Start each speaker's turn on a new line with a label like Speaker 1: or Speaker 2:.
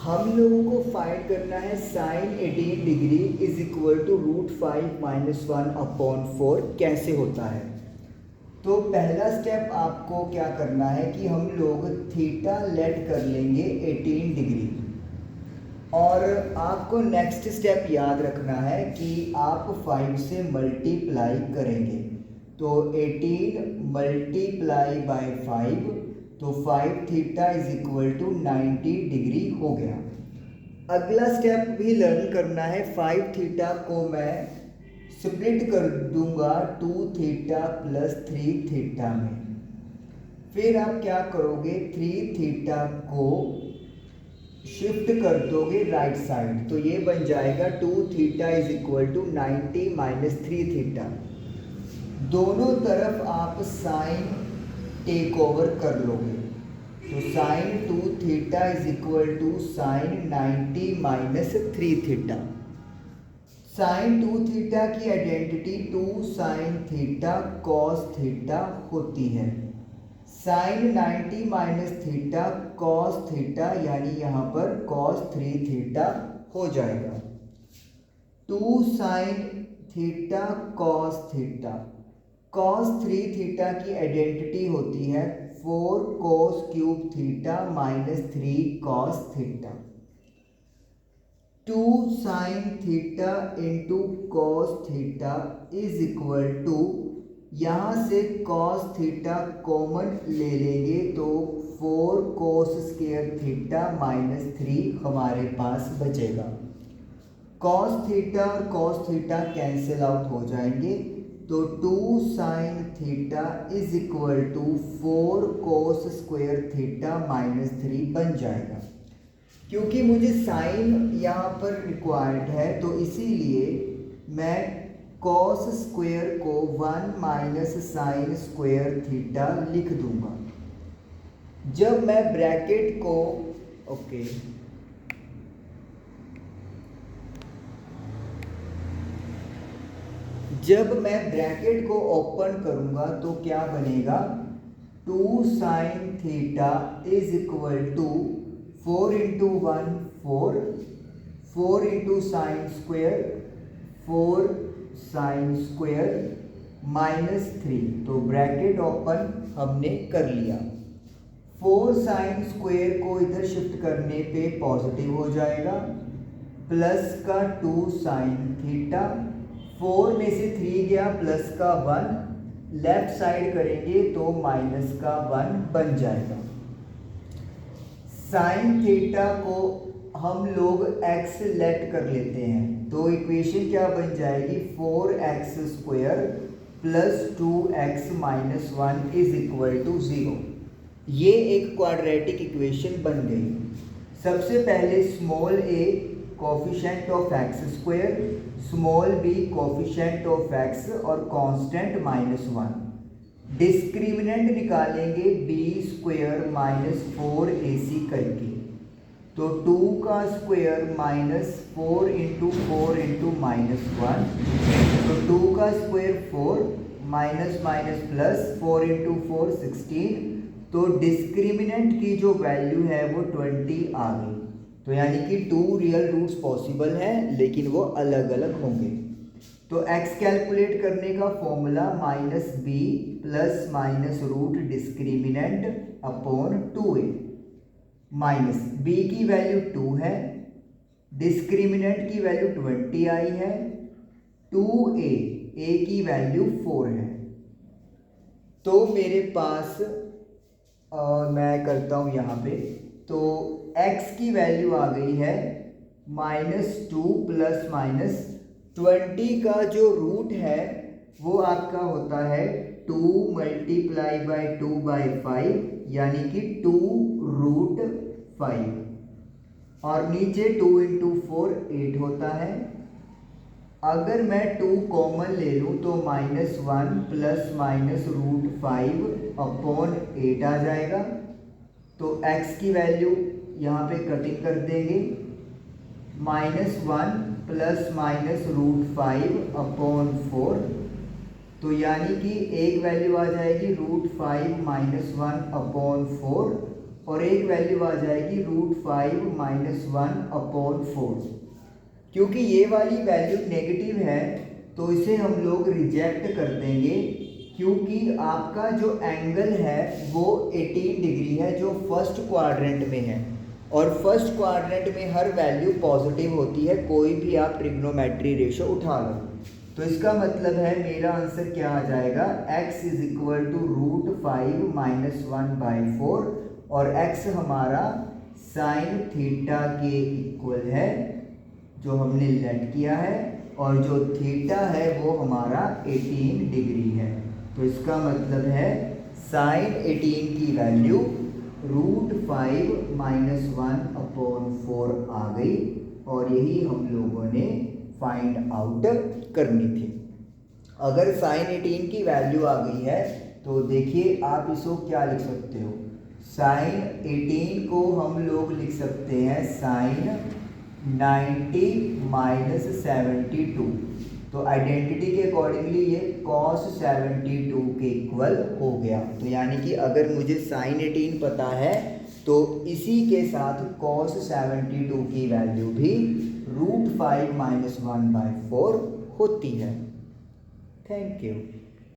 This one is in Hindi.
Speaker 1: हम लोगों को फाइंड करना है sine 18 degree is equal to √5 - 1/4 कैसे होता है। तो पहला स्टेप आपको क्या करना है कि हम लोग थीटा लेट कर लेंगे 18 डिग्री, और आपको नेक्स्ट स्टेप याद रखना है कि आप 5 से मल्टीप्लाई करेंगे। तो 18 मल्टीप्लाई बाय 5, तो 5 theta is equal to 90 degree हो गया। अगला स्टेप भी लर्न करना है। 5 थीटा को मैं स्प्लिट कर दूंगा 2 थीटा प्लस 3 थीटा में। फिर आप क्या करोगे, 3 थीटा को शिफ्ट कर दोगे राइट साइड, तो ये बन जाएगा 2 theta is equal to 90 minus 3 theta. दोनों तरफ आप साइन टेक ओवर कर लोगे, तो sine 2 theta is equal to sine 90 minus 3 theta. Sine 2 theta की identity 2 sine theta cos theta होती है। Sine 90 minus theta cos theta, यानी यहाँ पर कॉस 3 थीटा हो जाएगा। 2 sine theta cos theta, cos 3 theta की आइडेंटिटी होती है 4 cos cube theta minus 3 cos theta. 2 sine theta into cos theta is equal to, यहाँ से कॉस थीटा कॉमन ले लेंगे तो 4 कोस स्क्वायर थीटा माइनस 3 हमारे पास बचेगा। कॉस थीटा और कॉस थीटा कैंसिल आउट हो जाएंगे, तो 2 sine theta is equal to 4 cos square theta minus 3 बन जाएगा। क्योंकि मुझे साइन यहाँ पर रिक्वायर्ड है, तो इसीलिए मैं कॉस स्क्वायर को 1 माइनस साइन स्क्वायर थीटा लिख दूंगा। जब मैं ब्रैकेट को जब मैं ब्रैकेट को ओपन करूंगा तो क्या बनेगा, 2 sine theta is equal to 4 into 1 4, 4 into sine square 4 sine square minus 3, तो ब्रैकेट ओपन हमने कर लिया। 4 साइन स्क्वायर को इधर शिफ्ट करने पे पॉजिटिव हो जाएगा, प्लस का 2 साइन थीटा, 4 में से 3 गया प्लस का 1, लेफ्ट साइड करेंगे तो माइनस का 1 बन जाएगा। साइन थीटा को हम लोग x लेट कर लेते हैं, तो इक्वेशन क्या बन जाएगी, 4x square plus 2x minus 1 is equal to 0। ये एक क्वाड्रेटिक इक्वेशन बन गई। सबसे पहले small a coefficient of x square, small b coefficient of x और कांस्टेंट -1। डिस्क्रिमिनेंट निकालेंगे b स्क्वायर माइनस 4ac करके, तो 2 का स्क्वायर माइनस 4 इंटू 4 इंटू -1, तो 2 का square 4 minus minus plus 4 into 4 16, तो डिस्क्रिमिनेंट की जो वैल्यू है वो 20 आ गई। तो यानी कि 2 रियल रूट्स पॉसिबल हैं, लेकिन वो अलग अलग होंगे। तो x कैलकुलेट करने का formula -b plus minus root discriminant upon 2a। Minus b की वैल्यू 2 है, डिस्क्रिमिनेंट की वैल्यू 20 आई है, 2a की वैल्यू 4 है। तो मेरे पास मैं करता हूँ यहाँ पे, तो x की वैल्यू आ गई है -2 प्लस माइनस 20 का जो रूट है वो आपका होता है 2 मल्टीप्लाई बाई 2/5, यानी कि 2√5, और नीचे 2 इंटू 4 8 होता है। अगर मैं 2 कॉमन ले लूँ तो -1 प्लस माइनस √5 अपॉन 8 आ जाएगा। तो x की वैल्यू यहाँ पे कटिंग कर देंगे, -1 प्लस माइनस √5 अपॉन 4, तो यानी कि एक वैल्यू आ जाएगी √5 - 1 अपॉन 4, और एक वैल्यू आ जाएगी √5 - 1/4। क्योंकि ये वाली वैल्यू नेगेटिव है तो इसे हम लोग रिजेक्ट कर देंगे, क्योंकि आपका जो एंगल है वो 18 डिग्री है जो फर्स्ट क्वाड्रेंट में है, और फर्स्ट क्वाड्रेंट में हर वैल्यू पॉजिटिव होती है, कोई भी आप ट्रिग्नोमेट्री रेशो उठा लो। तो इसका मतलब है मेरा आंसर क्या आ जाएगा, x = √5 - 1/4, और x हमारा साइन थीटा के इक्वल है जो हमने लेट किया है, और जो थीटा है वो हमारा 18 डिग्री है। तो इसका मतलब है साइन 18 की वैल्यू √5 - 1/4 आ गई, और यही हम लोगों ने फाइंड आउट करनी थी। अगर साइन 18 की वैल्यू आ गई है तो देखिए आप इसको क्या लिख सकते हो, साइन 18 को हम लोग लिख सकते हैं साइन 90 - 72। तो आइडेंटिटी के अकॉर्डिंगली ये cos 72 के इक्वल हो गया। तो यानी कि अगर मुझे साइन 18 पता है तो इसी के साथ cos 72 की वैल्यू भी √5 - 1/4 होती है। Thank you.